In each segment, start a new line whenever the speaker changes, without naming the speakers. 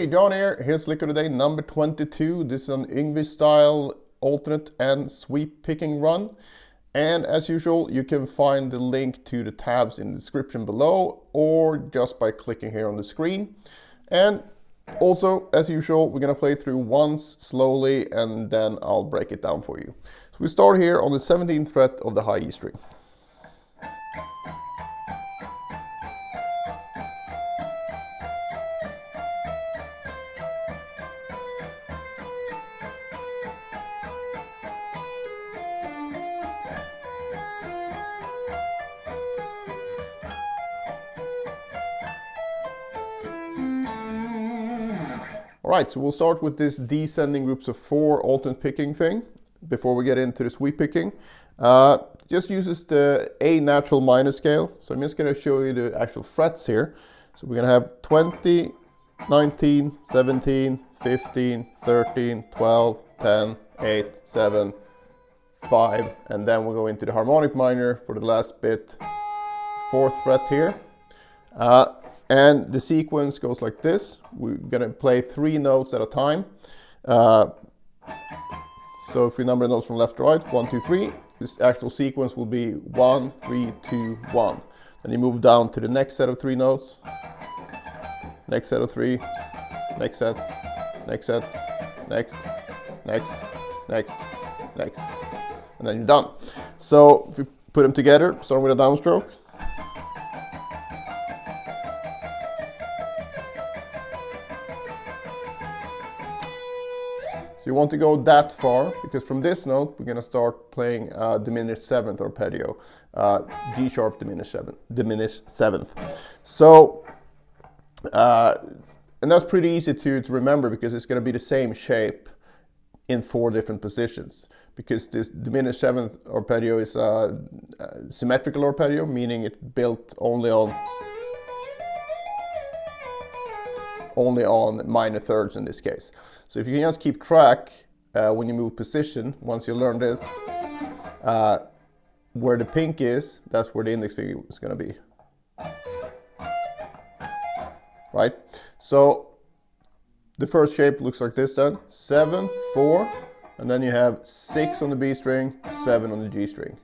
Hey, John here. Here's lick of the day number 22. This is an Yngwie style alternate and sweep picking run. And as usual, you can find the link to the tabs in the description below or just by clicking here on the screen. And also, as usual, we're going to play through once slowly and then I'll break it down for you. So we start here on the 17th fret of the high E string. Alright, so we'll start with this descending groups of 4 alternate picking thing before we get into the sweep picking. Just uses the A natural minor scale, so I'm just going to show you the actual frets here. So we're going to have 20, 19, 17, 15, 13, 12, 10, 8, 7, 5, and then we'll go into the harmonic minor for the last bit, 4th fret here. And the sequence goes like this. We're going to play 3 notes at a time. So if we number the notes from left to right, 1, 2, 3, this actual sequence will be 1, 3, 2, 1. Then you move down to the next set of 3 notes, next set of 3, next set, next set, next, next, next, next, and then you're done. So if we put them together, starting with a downstroke. So you want to go that far, because from this note we're going to start playing diminished 7th arpeggio, G sharp diminished 7th. So, and that's pretty easy to remember because it's going to be the same shape in 4 different positions. Because this diminished 7th arpeggio is a symmetrical arpeggio, meaning it's built only on minor thirds in this case. So if you can just keep track when you move position, once you learn this, where the pink is, that's where the index finger is going to be. Right? So the first shape looks like this then. 7, 4, and then you have 6 on the B string, 7 on the G string.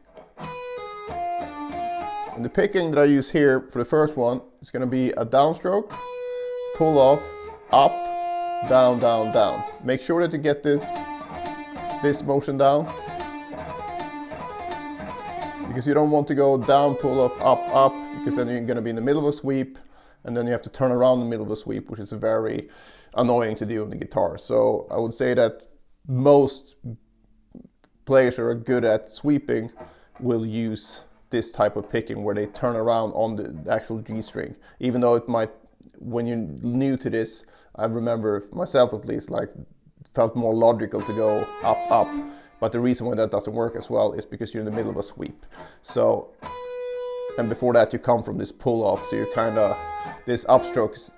And the picking that I use here for the first one is going to be a downstroke, pull off, up, down, down, down. Make sure that you get this motion down, because you don't want to go down, pull off, up, up, because then you're going to be in the middle of a sweep and then you have to turn around in the middle of a sweep, which is very annoying to do on the guitar. So I would say that most players who are good at sweeping will use this type of picking where they turn around on the actual G string, even though it might, when you're new to this, I remember myself at least, like, it felt more logical to go up, up. But the reason why that doesn't work as well is because you're in the middle of a sweep. So, and before that you come from this pull off, so you're kind of, this upstroke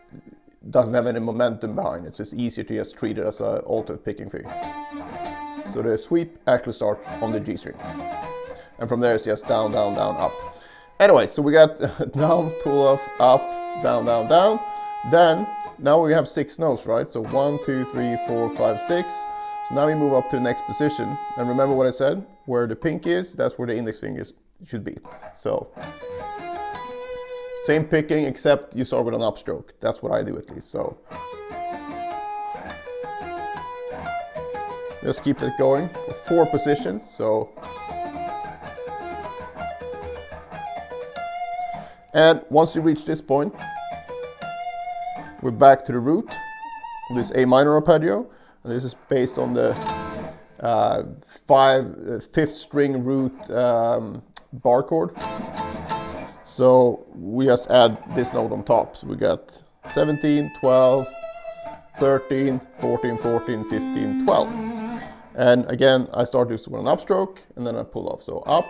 doesn't have any momentum behind it, so it's easier to just treat it as an alternate picking thing. So the sweep actually starts on the G string. And from there it's just down, down, down, up. Anyway, so we got down, pull off, up, down, down, down. Then, now we have 6 notes, right? So 1, 2, 3, 4, 5, 6. So now we move up to the next position. And remember what I said? Where the pink is, that's where the index fingers should be. So, same picking, except you start with an upstroke. That's what I do at least. So, just keep that going for 4 positions. So, and once you reach this point, we're back to the root, this A minor arpeggio, and this is based on the 5th string root bar chord. So we just add this note on top. So we got 17, 12, 13, 14, 14, 15, 12. And again, I start this with an upstroke and then I pull off. So up,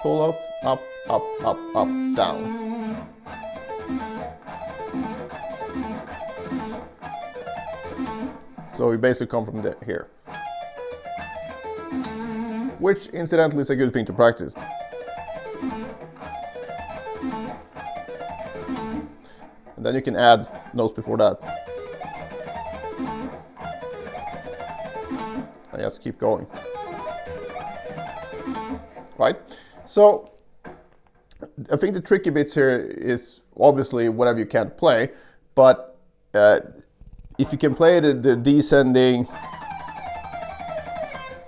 pull off, up, up, up, up, down. So we basically come from here. Which incidentally is a good thing to practice. And then you can add notes before that. just keep going. Right? So I think the tricky bits here is obviously whatever you can't play, but if you can play the descending,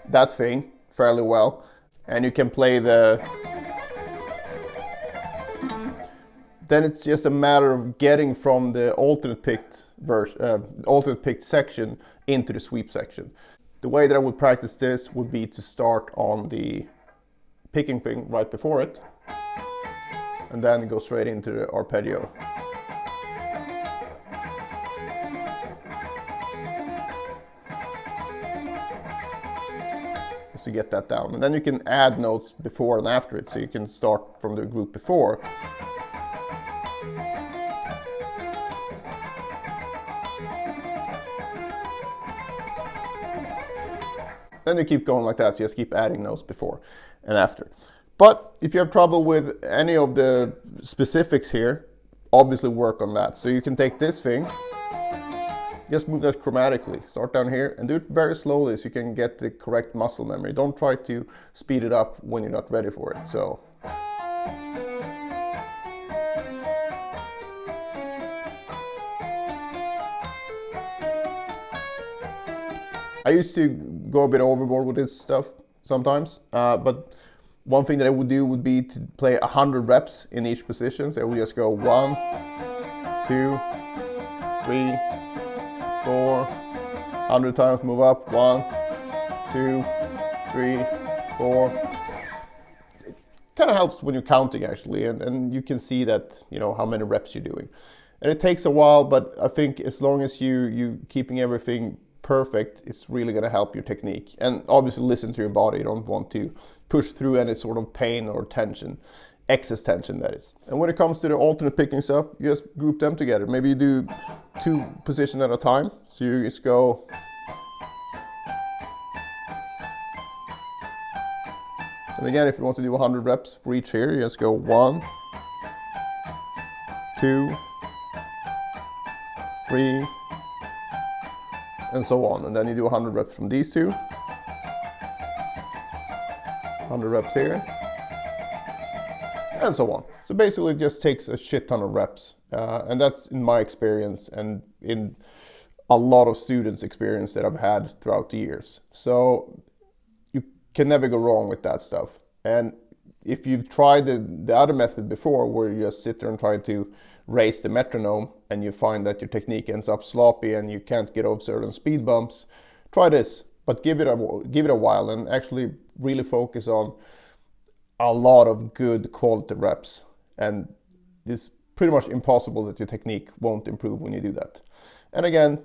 that thing fairly well, and you can play then it's just a matter of getting from the alternate picked section into the sweep section. The way that I would practice this would be to start on the picking thing right before it, and then go straight into the arpeggio. Just to get that down. And then you can add notes before and after it, so you can start from the group before. Then you keep going like that, so you just keep adding notes before and after. But if you have trouble with any of the specifics here, obviously work on that. So you can take this thing, just move that chromatically. Start down here and do it very slowly so you can get the correct muscle memory. Don't try to speed it up when you're not ready for it. So. I used to go a bit overboard with this stuff sometimes, but one thing that I would do would be to play 100 reps in each position. So I would just go 1, 2, 3, 4, 100 times, move up, 1, 2, 3, 4. It kind of helps when you're counting actually, and you can see that, you know, how many reps you're doing. And it takes a while, but I think as long as you keeping everything perfect, it's really going to help your technique. And obviously listen to your body. You don't want to push through any sort of pain or tension, excess tension that is. And when it comes to the alternate picking stuff, you just group them together. Maybe you do 2 positions at a time. So you just go and again, if you want to do 100 reps for each here, you just go 1, 2, 3, and so on. And then you do 100 reps from these 2, 100 reps here, and so on. So basically it just takes a shit ton of reps, and that's in my experience and in a lot of students' experience that I've had throughout the years. So you can never go wrong with that stuff. And if you've tried the other method before, where you just sit there and try to raise the metronome and you find that your technique ends up sloppy and you can't get over certain speed bumps, try this, but give it a while and actually really focus on a lot of good quality reps. And it's pretty much impossible that your technique won't improve when you do that. And again,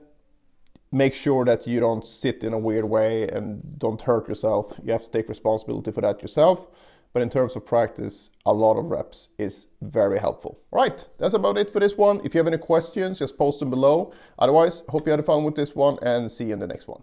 make sure that you don't sit in a weird way and don't hurt yourself. You have to take responsibility for that yourself. But in terms of practice, a lot of reps is very helpful. All right, that's about it for this one. If you have any questions, just post them below. Otherwise, hope you had fun with this one and see you in the next one.